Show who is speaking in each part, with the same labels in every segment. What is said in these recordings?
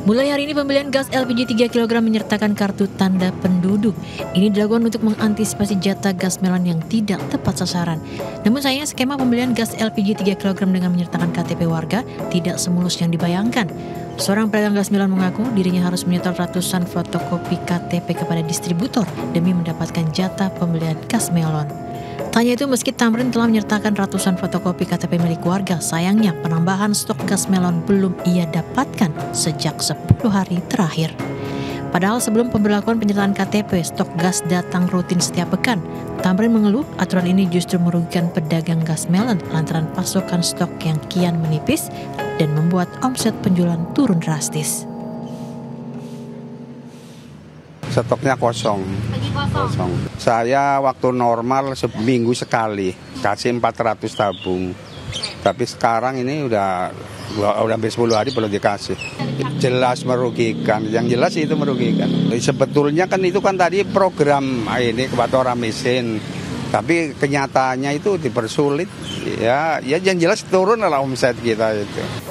Speaker 1: Mulai hari ini pembelian gas LPG 3 kg menyertakan kartu tanda penduduk. Ini dilakukan untuk mengantisipasi jatah gas melon yang tidak tepat sasaran. Namun sayangnya skema pembelian gas LPG 3 kg dengan menyertakan KTP warga tidak semulus yang dibayangkan. Seorang pedagang gas melon mengaku dirinya harus menyetor ratusan fotokopi KTP kepada distributor demi mendapatkan jatah pembelian gas melon. Tanya itu meski Tamrin telah menyertakan ratusan fotokopi KTP milik warga, sayangnya penambahan stok gas melon belum ia dapatkan sejak 10 hari terakhir. Padahal sebelum pemberlakuan penyertaan KTP, stok gas datang rutin setiap pekan. Tamrin mengeluh aturan ini justru merugikan pedagang gas melon lantaran pasokan stok yang kian menipis dan membuat omset penjualan turun drastis.
Speaker 2: Stoknya kosong. Kosong. Saya waktu normal seminggu sekali kasih 400 tabung. Tapi sekarang ini udah hampir 10 hari belum dikasih. Jelas merugikan. Yang jelas itu merugikan. Sebetulnya kan itu kan tadi program ini kepada orang miskin. Tapi kenyataannya itu dipersulit. Ya yang jelas turun lah omset kita itu.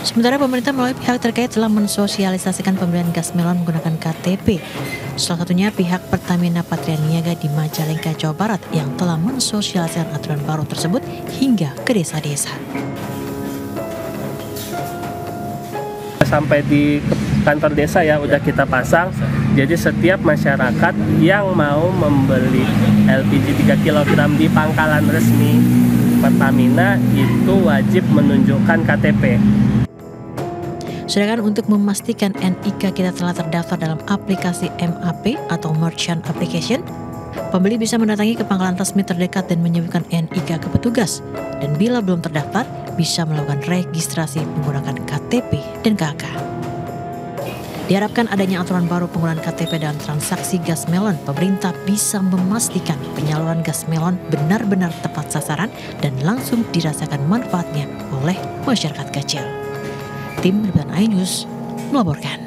Speaker 1: Sementara pemerintah melalui pihak terkait telah mensosialisasikan pembelian gas melon menggunakan KTP. Salah satunya pihak Pertamina Patria Niaga di Majalengka, Jawa Barat yang telah mensosialisasikan aturan baru tersebut hingga ke desa-desa.
Speaker 3: Sampai di kantor desa ya udah kita pasang. Jadi setiap masyarakat yang mau membeli LPG 3 kg di pangkalan resmi Pertamina itu wajib menunjukkan KTP.
Speaker 1: Sedangkan untuk memastikan NIK kita telah terdaftar dalam aplikasi MAP atau Merchant Application, pembeli bisa mendatangi ke pangkalan resmi terdekat dan menyebutkan NIK ke petugas. Dan bila belum terdaftar, bisa melakukan registrasi menggunakan KTP dan KK. Diharapkan adanya aturan baru penggunaan KTP dalam transaksi gas melon, pemerintah bisa memastikan penyaluran gas melon benar-benar tepat sasaran dan langsung dirasakan manfaatnya oleh masyarakat kecil. Tim Liputan iNews melaporkan.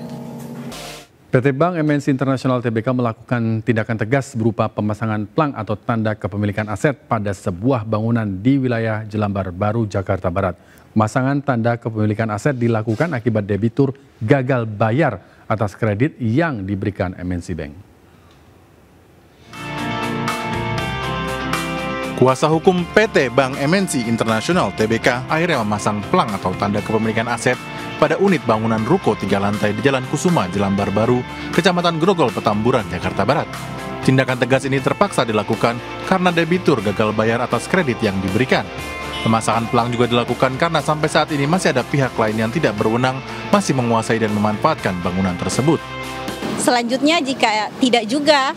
Speaker 4: PT Bank MNC Internasional Tbk melakukan tindakan tegas berupa pemasangan plang atau tanda kepemilikan aset pada sebuah bangunan di wilayah Jelambar Baru, Jakarta Barat. Pemasangan tanda kepemilikan aset dilakukan akibat debitur gagal bayar atas kredit yang diberikan MNC Bank.
Speaker 5: Kuasa hukum PT Bank MNC Internasional Tbk akhirnya memasang plang atau tanda kepemilikan aset pada unit bangunan ruko 3 lantai di Jalan Kusuma, Jelambar Baru, Kecamatan Grogol, Petamburan, Jakarta Barat. Tindakan tegas ini terpaksa dilakukan karena debitur gagal bayar atas kredit yang diberikan. Pemasangan plang juga dilakukan karena sampai saat ini masih ada pihak lain yang tidak berwenang masih menguasai dan memanfaatkan bangunan tersebut.
Speaker 6: Selanjutnya jika tidak juga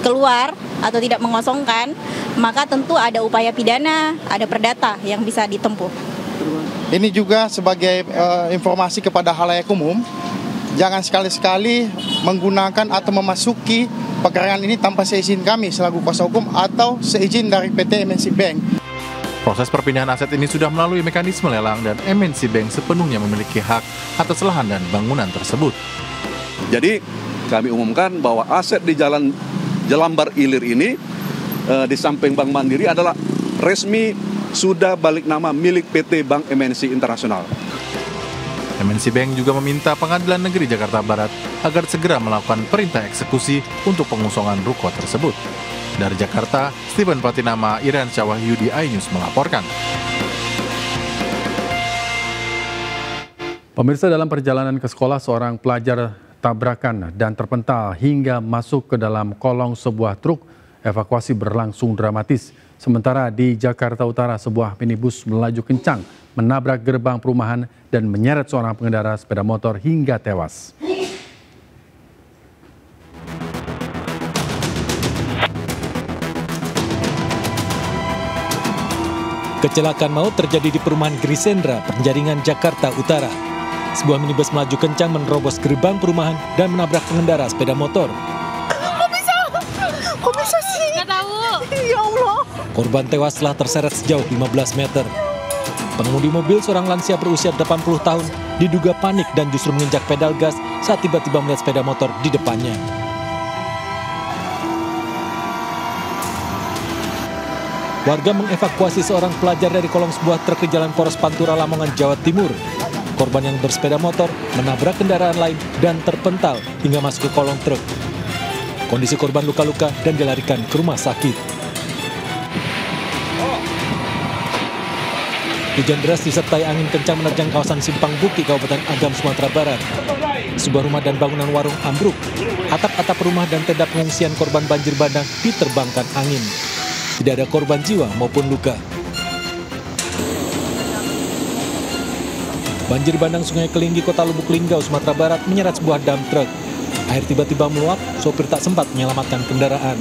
Speaker 6: keluar atau tidak mengosongkan, maka tentu ada upaya pidana, ada perdata yang bisa ditempuh.
Speaker 7: Ini juga sebagai informasi kepada khalayak umum, jangan sekali-sekali menggunakan atau memasuki pekarangan ini tanpa seizin kami selaku kuasa hukum atau seizin dari PT MNC Bank.
Speaker 5: Proses perpindahan aset ini sudah melalui mekanisme lelang dan MNC Bank sepenuhnya memiliki hak atas lahan dan bangunan tersebut.
Speaker 8: Jadi kami umumkan bahwa aset di Jalan Jelambar Ilir ini di samping Bank Mandiri adalah resmi sudah balik nama milik PT Bank MNC Internasional.
Speaker 5: MNC Bank juga meminta Pengadilan Negeri Jakarta Barat agar segera melakukan perintah eksekusi untuk pengosongan ruko tersebut. Dari Jakarta, Steven Patinama, Iren Syawahyu di iNews melaporkan.
Speaker 4: Pemirsa, dalam perjalanan ke sekolah, seorang pelajar tabrakan dan terpental hingga masuk ke dalam kolong sebuah truk. Evakuasi berlangsung dramatis. Sementara di Jakarta Utara, sebuah minibus melaju kencang, menabrak gerbang perumahan dan menyeret seorang pengendara sepeda motor hingga tewas.
Speaker 9: Kecelakaan maut terjadi di perumahan Grisendra, Penjaringan, Jakarta Utara. Sebuah minibus melaju kencang menerobos gerbang perumahan dan menabrak pengendara sepeda motor.
Speaker 10: Kok bisa sih? Nggak tahu. Ya Allah.
Speaker 9: Korban tewas setelah terseret sejauh 15 meter. Pengemudi mobil, seorang lansia berusia 80 tahun, diduga panik dan justru menginjak pedal gas saat tiba-tiba melihat sepeda motor di depannya. Warga mengevakuasi seorang pelajar dari kolong sebuah truk di Jalan Poros Pantura, Lamongan, Jawa Timur. korban yang bersepeda motor menabrak kendaraan lain dan terpental hingga masuk ke kolong truk. Kondisi korban luka-luka dan dilarikan ke rumah sakit. Hujan deras disertai angin kencang menerjang kawasan Simpang Buki, Kabupaten Agam, Sumatera Barat. Sebuah rumah dan bangunan warung ambruk. Atap-atap rumah dan tenda pengungsian korban banjir bandang diterbangkan angin. Tidak ada korban jiwa maupun luka. Banjir bandang Sungai Kelinggi, Kota Lubuk Linggau, Sumatera Barat menyeret sebuah dump truck. Air tiba-tiba meluap, sopir tak sempat menyelamatkan kendaraan.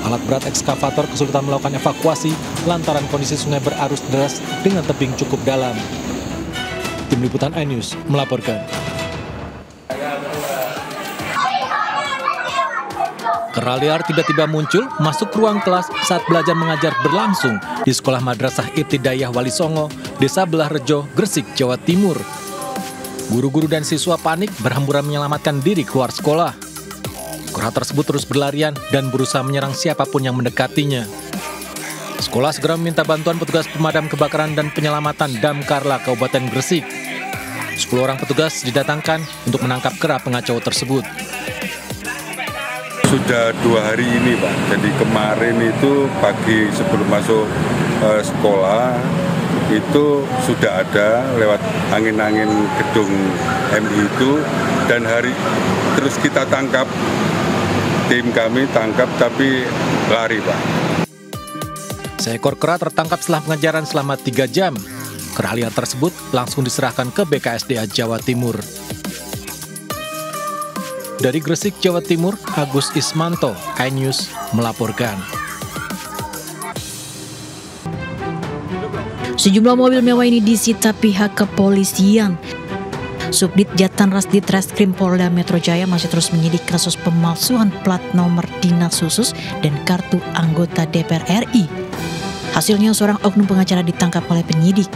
Speaker 9: Alat berat ekskavator kesulitan melakukan evakuasi lantaran kondisi sungai berarus deras dengan tebing cukup dalam. Tim Liputan iNews melaporkan. Kera liar tiba-tiba muncul masuk ruang kelas saat belajar mengajar berlangsung di Sekolah Madrasah Ibtidaiyah Wali Songo, Desa Belah Rejo, Gresik, Jawa Timur. Guru-guru dan siswa panik berhamburan menyelamatkan diri keluar sekolah. Kera tersebut terus berlarian dan berusaha menyerang siapapun yang mendekatinya. Sekolah segera meminta bantuan petugas pemadam kebakaran dan penyelamatan Damkarla Kabupaten Gresik. 10 orang petugas didatangkan untuk menangkap kera pengacau tersebut.
Speaker 11: Sudah 2 hari ini, Pak. Jadi kemarin itu pagi sebelum masuk sekolah itu sudah ada lewat angin-angin gedung MI itu, dan hari terus kita tangkap, tim kami tangkap tapi lari, Pak.
Speaker 9: Seekor kera tertangkap setelah pengejaran selama 3 jam. Kera liar tersebut langsung diserahkan ke BKSDA Jawa Timur. Dari Gresik, Jawa Timur, Agus Ismanto, iNews melaporkan.
Speaker 1: Sejumlah mobil mewah ini disita pihak kepolisian. Subdit Jatan Rasdit Reskrim Polda Metro Jaya masih terus menyidik kasus pemalsuan plat nomor dinas khusus dan kartu anggota DPR RI. Hasilnya seorang oknum pengacara ditangkap oleh penyidik.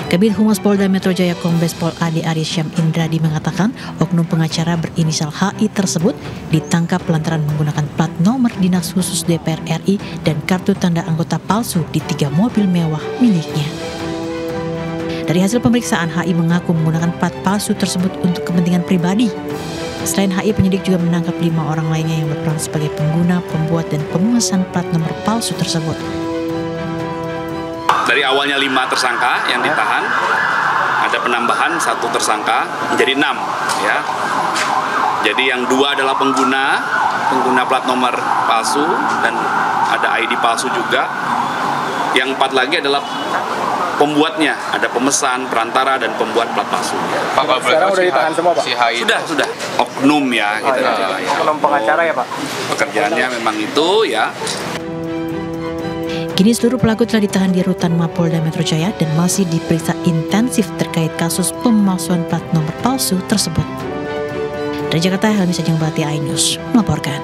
Speaker 1: Kabid Humas Polda Metro Jaya Kombes Pol Ade Arisyam Indradi mengatakan oknum pengacara berinisial HI tersebut ditangkap lantaran menggunakan plat nomor dinas khusus DPR RI dan kartu tanda anggota palsu di 3 mobil mewah miliknya. Dari hasil pemeriksaan, HI mengaku menggunakan plat palsu tersebut untuk kepentingan pribadi. Selain HI, penyidik juga menangkap 5 orang lainnya yang berperan sebagai pengguna, pembuat, dan pemesan plat nomor palsu tersebut.
Speaker 12: Dari awalnya 5 tersangka yang ditahan, ada penambahan 1 tersangka menjadi 6, ya. Jadi yang 2 adalah pengguna plat nomor palsu dan ada ID palsu juga. Yang 4 lagi adalah pembuatnya, ada pemesan, perantara, dan pembuat plat palsu.
Speaker 13: Pak, sekarang udah ditahan semua, Pak?
Speaker 12: Sudah. Oknum ya.
Speaker 13: Oh, gitu, ya. Oknum pengacara ya, Pak?
Speaker 12: Pekerjaannya memang itu, ya.
Speaker 1: Kini seluruh pelaku telah ditahan di Rutan Mapolda Metro Jaya dan masih diperiksa intensif terkait kasus pemalsuan plat nomor palsu tersebut. Dari Jakarta, Helmi Sajangbati, iNews melaporkan.